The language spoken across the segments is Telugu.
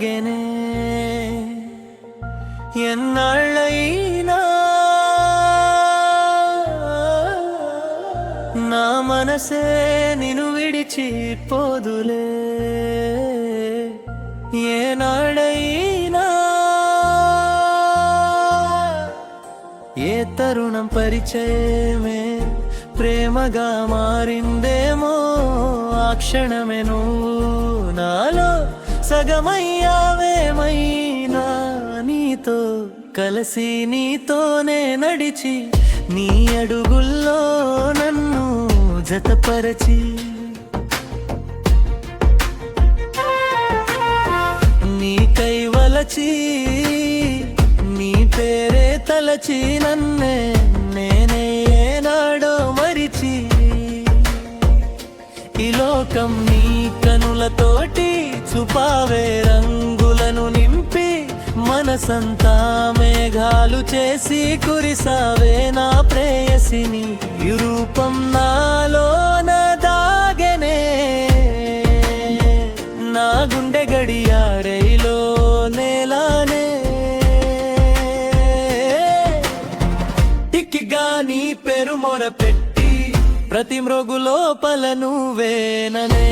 దాగెనే ఎన్నాళ్ళైనా నా మనసే నిన్ను విడిచిపోదులే ఏనాడైనా ఏ తరుణం పరిచయమే ప్రేమగా మారిందేమో ఆ క్షణమే నువ్వు నాలో సగమయ్యావేమైనా నీతో కలిసి నీతోనే నడిచి నీ అడుగుల్లో నన్ను జతపరచి నీ కైవలచి నీ పేరే తలచి నన్నే నేనే ఏనాడో మరిచి ఈ లోకం నీ కనులతోటి చూపావే రంగులను నింపి మనసంతా మేఘాలు చేసి కురిసావే నా ప్రేయసిని ఈ రూపం నాలోన దాగెనే నా గుండె గడియారైలో నేలానే టిక్కిగా నీ పేరు మొర పెట్టి ప్రతి మ్రోగు లోపల నువ్వేననే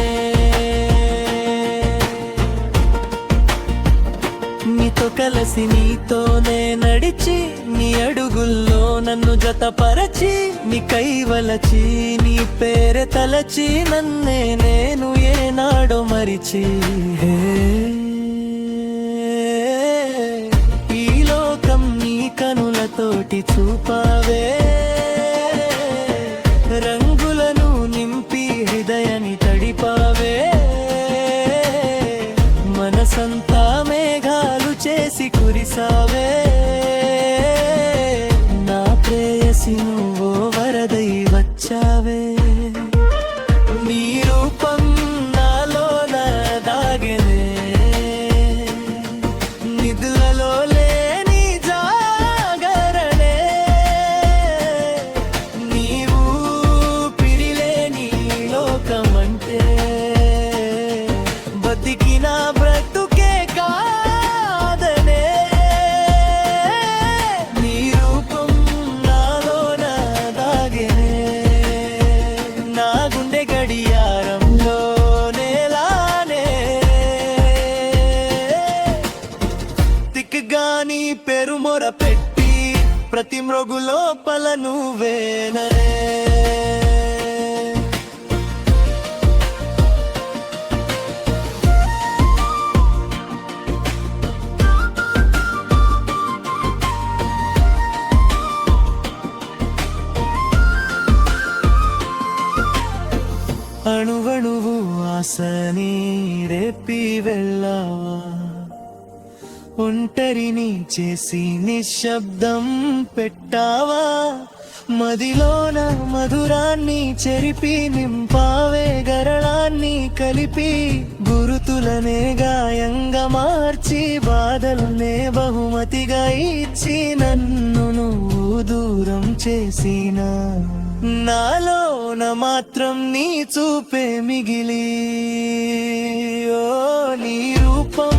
నీతో కలిసి నీతోనే నడిచి నీ అడుగుల్లో నన్ను జతపరచి నీ కైవలచి నీ పేరే తలచి నన్నే నేను ఏనాడో మరిచి ఈ లోకం నీ కనులతోటి చూపావే రంగులను నింపి హృదయాన్ని తడిపావే మనసంతా మేఘాలు చేసి కురిసావే నా ప్రేయసి నువ్వో వరదై వచ్చావే నీ రూపం నాలోన దాగెనే నిధులలో లేని జాగరణే నీవు పిరిలేని లోకమంటే బతికిన బ్రతుకే కాదనే నీ రూపం నాలోన దాగెనే నా గుండె గడియారంలో నేలానే తిక్కగా నీ పేరు మొర పెట్టి ప్రతి మ్రోగు లోపల నువ్వేననే అణువణువు ఆశని రేపి వెళ్ళావా ఒంటరిని చేసి నిశ్శబ్దం పెట్టావా మదిలోన మధురాన్ని చెరిపి నింపావే గరళాన్ని కలిపి గురుతులనే గాయంగా మార్చి బాధల్నే బహుమతిగా ఇచ్చి నన్ను నువ్వు దూరం చేసిన నాలోన మాత్రం నీ చూపే మిగిలి ఓ నీ రూపం